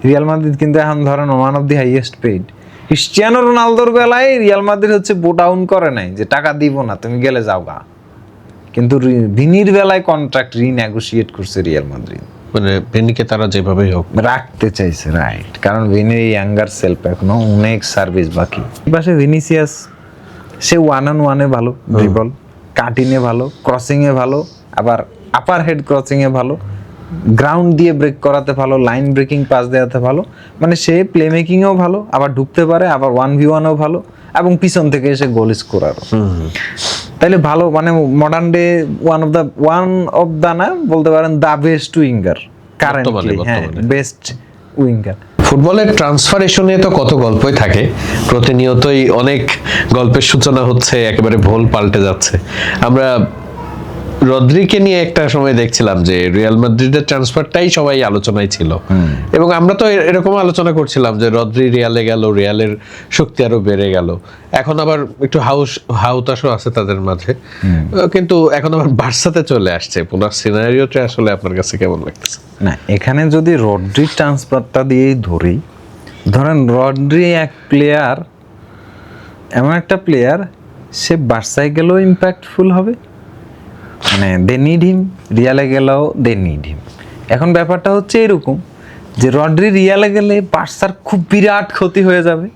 Real Madrid কিন্তু এখন ধরেন one of the highest paid. Cristiano রোনালদোর বেলায় রিয়াল মাদ্রিদ হচ্ছে বোট ডাউন করে নাই যে টাকা দিব না তুমি গেলে যাও গা, কিন্তু ভিনির বেলায় কন্ট্রাক্ট রিনেগোশিয়েট করছে রিয়াল মাদ্রিদ, মানে ভিনিকে তারা যেভাবেই হোক রাখতে চাইছে, রাইট। কারণ ভিনির ইয়াঙ্গার সেলফ এখনো অনেক সার্ভিস বাকি। পাশে ভিনিসিয়াস, সে ওয়ান অন ওয়ানে ভালো, ড্রিবল কাটিংয়ে ভালো, ক্রসিংয়ে ভালো, আবার আপার হেড ক্রসিংয়ে ভালো, গ্রাউন্ড দিয়ে ব্রেক করাতে ভালো, লাইন ব্রেকিং পাস দেওয়াতে ভালো, মানে সে প্লে মেকিংয়েও ভালো, আবার ঢুকতে পারে, আবার 1v1ও ভালো, এবং পিছন থেকে এসে গোল স্কোরারও। তাইলে ভালো, মানে modern day one of the না বলতে পারেন দা বেস্ট উইঙ্গার কারেন্টলি, হ্যাঁ বেস্ট উইঙ্গার। ফুটবলের ট্রান্সফারেশন নিয়ে তো কত গল্পই থাকে, প্রতিনিয়তই অনেক গল্পের সূচনা হচ্ছে, একেবারে ভোল পাল্টে যাচ্ছে। আমরা রদ্রিকে নিয়ে একটা সময় দেখছিলাম যে রিয়াল মাদ্রিদের ট্রান্সফারটাই সবাই আলোচনায় ছিল, এবং আমরা তো এরকম আলোচনা করছিলাম যে রদ্রি রিয়ালে গেল, রিয়ালের শক্তি আরো বেড়ে গেল। এখন আবার একটু হাউতাশও আছে তাদের মাঝে, কিন্তু এখন আবার বার্সাতে চলে আসছে। পুনর সিনারিওটা আসলে আপনার কাছে কেমন লাগতেছে? না, এখানে যদি রদ্রি ট্রান্সফারটা দিয়েই ধরি, ধরেন রদ্রি এক প্লেয়ার, এমন একটা প্লেয়ার, সে বার্সায় গেলেও ইম্প্যাক্টফুল হবে, মানে দে নিড হিম, রিয়ালে গেলেও দে নিড হিম। এখন ব্যাপারটা হচ্ছে এরকম যে রদ্রি রিয়ালে গেলে বার্সার খুব বিরাট ক্ষতি হয়ে যাবে,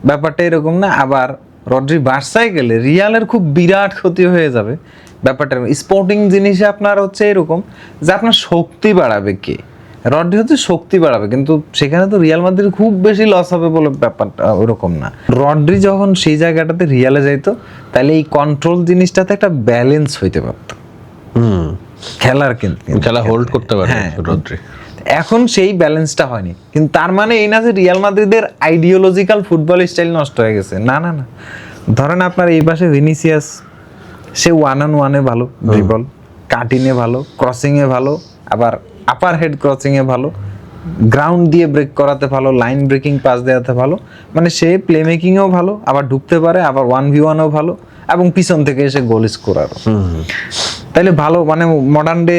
ব্যাপারটা এরকম না। আবার রদ্রি বার্সায় গেলে রিয়ালের খুব বিরাট ক্ষতি হয়ে যাবে, ব্যাপারটা স্পোর্টিং জিনিসে আপনার হচ্ছে এরকম যে আপনার শক্তি বাড়াবে কে, রদ্রি হচ্ছে শক্তি বাড়াবে, কিন্তু সেখানে তো রিয়াল মাদ্রিদ খুব বেশি লস হবে বলে ব্যাপারটা ওরকম না। রদ্রি যখন সেই জায়গাটাতে রিয়ালে যাইতো, তাহলে এই কন্ট্রোল জিনিসটাতে একটা ব্যালেন্স হইতে পারতো খেলার, কিন্তু খেলা হোল্ড করতে পারে রদ্রি। এখন সেই ব্যালেন্সটা হয়নি, কিন্তু তার মানে এই না যে রিয়াল মাদ্রিদের আইডিওলজিক্যাল ফুটবল স্টাইল নষ্ট হয়ে গেছে, না না না। ধরেন আপনার এই পাশে ভিনিসিয়াস, সে ওয়ান অন ওয়ানে ভালো, ড্রিবল কাটিংয়ে ভালো, ক্রসিংয়ে ভালো, আবার আপার হেড ক্রসিংয়ে ভালো, গ্রাউন্ড দিয়ে ব্রেক করাতে ভালো, লাইন ব্রেকিং পাস দেওয়াতে ভালো, মানে সে প্লে মেকিংয়েও ভালো, আবার ঢুকতে পারে, আবার 1v1ও ভালো, এবং পিছন থেকে এসে গোল স্কোরারও। তাইলে ভালো, মানে modern day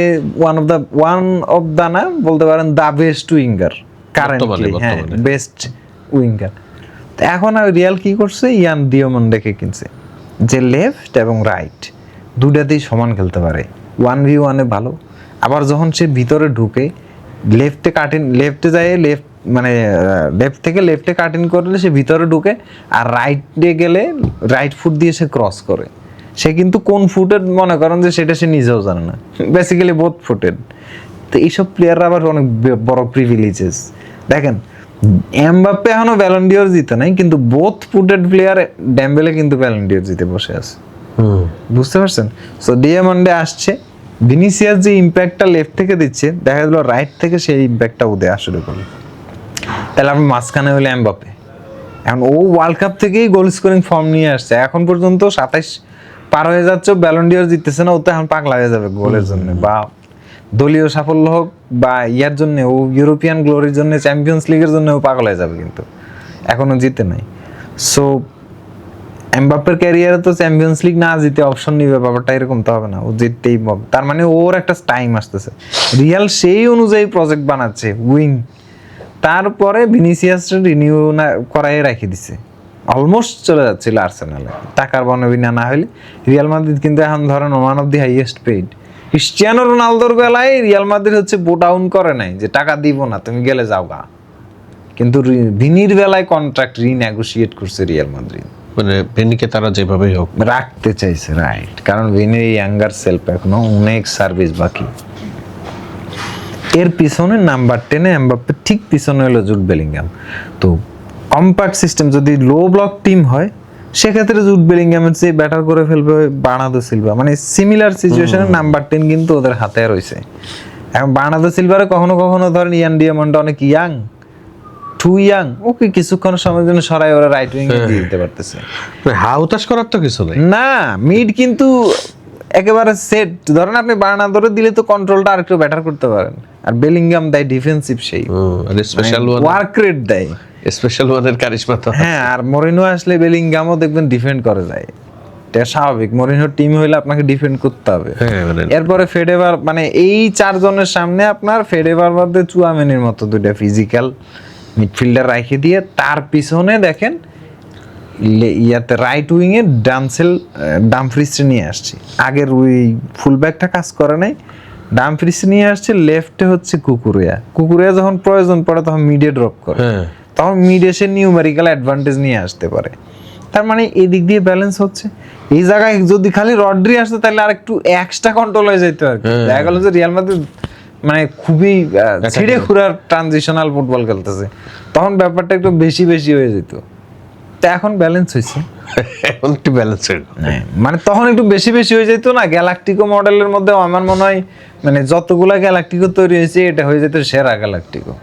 one of the না বলতে পারেন দা বেস্ট উইঙ্গার কারেন্টলি, হ্যাঁ বেস্ট উইঙ্গার। এখন আর রিয়াল কি করছে, ইয়ান দিয়ামন্ডেকে কিনছে, যে লেফট এবং রাইট দুটাতেই সমান খেলতে পারে, 1v1-এ ভালো, আবার যখন সে ভিতরে ঢুকে লেফটে যায়, মানে লেফট থেকে লেফটে কাটিং করলে সে ভিতরে ঢুকে, আর রাইটে গেলে রাইট ফুট দিয়ে সে ক্রস করে। সে কিন্তু কোন ফুটেড মনে করেন যে সেটা সে নিজেও জানে না, বেসিক্যালি বোথ ফুটেড। তো এইসব প্লেয়াররা আবার অনেক বড় প্রিভিলেজেস। দেখেন এমবাপ্পে এখনো ব্যালন ডিওর জিতে নাই, কিন্তু বোথ ফুটেড প্লেয়ার ডেম্বেলে কিন্তু ব্যালন ডিওর জিতে বসে আছে, বুঝতে পারছেন? সো ডিয়ামন্ডে আসছে, ভিনিসিয়াস যে ইম্প্যাক্টটা লেফট থেকে দিচ্ছে, দেখা গেল রাইট থেকে সেই ইম্প্যাক্টটা উদয় আসলে করলো। তাহলে আপনি মাঝখানে হলে এমবাপ্পে, এখন ও ওয়ার্ল্ড কাপ থেকেই গোল স্কোরিং ফর্ম নিয়ে আসছে, এখন পর্যন্ত 27 পার হয়ে যাচ্ছে, ব্যালন ডিওর জিততেছে না, ও তো এখন পাগলা হয়ে যাবে গোলের জন্য, বা দলীয় সাফল্য হোক বা ইয়ার জন্য, ও ইউরোপিয়ান গ্লোরির জন্য, চ্যাম্পিয়ন্স লিগের জন্য ও পাগল হয়ে যাবে, কিন্তু এখনো জিতে নাই। সো এমবাপ্পের ক্যারিয়ারে তো চ্যাম্পিয়ন্স লিগ না জিতে অপশন নিবে, ব্যাপারটা এরকম তো হবে না, ও জিততেই হবে। তার মানে ওর একটা টাইম আসতেছে, রিয়াল সেই অনুযায়ী প্রজেক্ট বানাচ্ছে উইন। তারপরে ভিনিসিয়াস রিনিউ না করাই রাখি দিছে, অলমোস্ট চলে যাচ্ছিল আর্সেনালে টাকার বনবিনা না হলে। রিয়াল মাদ্রিদ কিন্তু এখন ধরেন one of the highest paid. Cristiano রোনালদোর বেলায় রিয়াল মাদ্রিদ হচ্ছে বোট ডাউন করে নাই যে টাকা দিব না তুমি গেলে যাও গা, কিন্তু ভিনির বেলায় কন্ট্রাক্ট রিনেগোশিয়েট করছে রিয়াল মাদ্রিদ, মানে ভিনিকে তারা যেভাবেই হোক রাখতে চাইছে, রাইট। কারণ ভিনির ইয়াঙ্গার সেলফ এখনো অনেক সার্ভিস বাকি। এর পিছনে নাম্বার 10-এ এমবাপ্পে, ঠিক পিছনে হলো জুড বেলিংহাম। তো কম্প্যাক্ট সিস্টেম যদি লো ব্লক টিম হয়, সেক্ষেত্রে জুড বেলিংহামের চেয়ে ব্যাটার করে ফেলবে বার্নার্দো সিলভা, মানে সিমিলার সিচুয়েশনে নাম্বার 10 কিন্তু ওদের হাতে রয়েছে। এখন বার্নার্দো সিলভারে কখনো কখনো ধরেন ইয়ান ডিয়ামন্ড অনেক ইয়াং, টু ইয়াং, ওকে কিছুক্ষণ সময়ের জন্য সরাই ওরা রাইট উইং এ দিয়ে দিতে পারতেছে, হাউতাশ করার তো কিছু নাই না। মিড কিন্তু একেবারে সেট, ধরেন আপনি বার্নার্দোরে দিলে তো কন্ট্রোলটা আরেকটু বেটার করতে পারেন, আর বেলিংহাম দেয় ডিফেন্সিভ, সেই স্পেশাল ওয়ার্ক রেট দেয়, স্পেশাল ওয়ানের কারিশমা তো। হ্যাঁ, আর মরিনো আসলে বেলিংহামও দেখবেন ডিফেন্ড করে যায়, এটা স্বাভাবিক। মরিনোর টিম হইলে আপনাকে ডিফেন্ড করতে হবে। এরপরে ফেডেভার, মানে এই চারজনের সামনে আপনার ফেডেভার মধ্যে চুয়ামেনির মতো দুইটা ফিজিক্যাল মিডফিল্ডার রাখে দিয়ে তার পিছনে দেখেন ইয়াতে রাইট উইংয়ে ডামফ্রিসে নিয়ে আসছি। আগের ওই ফুলব্যাকটা কাজ করে নাই, ডামফ্রিসে নিয়ে আসছে। লেফটে হচ্ছে কুকুরিয়া যখন প্রয়োজন পড়ে তখন মিডে ড্রপ করে, তখন মিডে সে নিউমেরিক্যাল অ্যাডভান্টেজ নিয়ে আসতে পারে। তার মানে এই দিক দিয়ে ব্যালেন্স হচ্ছে। এই জায়গায় যদি খালি রড্রি আসতো তাহলে আর একটু এক্সট্রা কন্ট্রোল হয়ে যেত আর কি। দেখা গেল যে রিয়াল মাদ্রিদ মানে খুবই ছিঁড়ে খুঁড়ার ট্রানজিশনাল ফুটবল খেলতেছে, তখন ব্যাপারটা একটু বেশি বেশি হয়ে যেত। তা এখন ব্যালেন্স হয়েছে, এখন একটু ব্যালেন্স হয়ে গেল। মানে তখন একটু বেশি বেশি হয়ে যেত না। গ্যালাকটিকো মডেলের মধ্যে আমার মনে হয় মানে যতগুলা গ্যালাকটিকো তৈরি হয়েছে এটা হয়ে যেত সেরা গ্যালাকটিকো।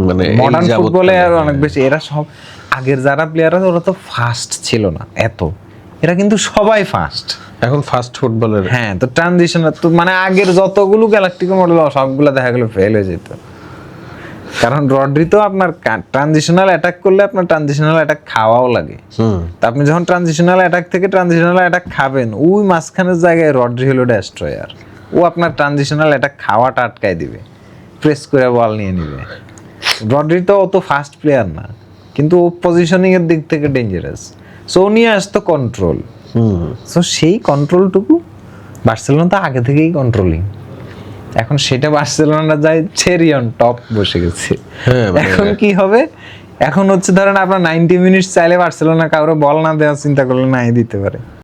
মানে মডার্ন ফুটবলে আর অনেক বেশি এরা সব আগের যারা প্লেয়ার আছে ওরা তো ফাস্ট ছিল না এত, এরা কিন্তু সবাই ফাস্ট এখন ফাস্ট ফুটবলের। হ্যাঁ, তো ট্রানজিশন তো মানে আগের যতগুলো গ্যালাকটিকো মডেল সবগুলো দেখা গেল ফেল হয়ে যেত। কারণ রড্রি তো আপনার ট্রানজিশনাল অ্যাটাক করলে আপনার ট্রানজিশনাল অ্যাটাক খাওয়াও লাগে। তা আপনি যখন ট্রানজিশনাল অ্যাটাক থেকে ট্রানজিশনাল অ্যাটাক খাবেন, ওই মাঝখানের জায়গায় রড্রি হলো ডেস্ট্রয়ার। ও আপনার ট্রানজিশনাল অ্যাটাক খাওয়াটা আটকায় দিবে, প্রেস করে বল নিয়ে নিবে। রড্রি তো অত ফাস্ট প্লেয়ার না, কিন্তু ও পজিশনিং এর দিক থেকে ডেঞ্জারাস। সো ও নিয়ে আসতো কন্ট্রোল। সো সেই কন্ট্রোলটুকু বার্সেলোনা তো আগে থেকেই কন্ট্রোলিং, এখন সেটা বার্সেলোনা যায় চেরি অন টপ বসে গেছে। এখন কি হবে, এখন হচ্ছে ধরেন আপনার 90 মিনিট চাইলে বার্সেলোনা কাউরে বল না দেওয়ার চিন্তা করলে নাই দিতে পারে।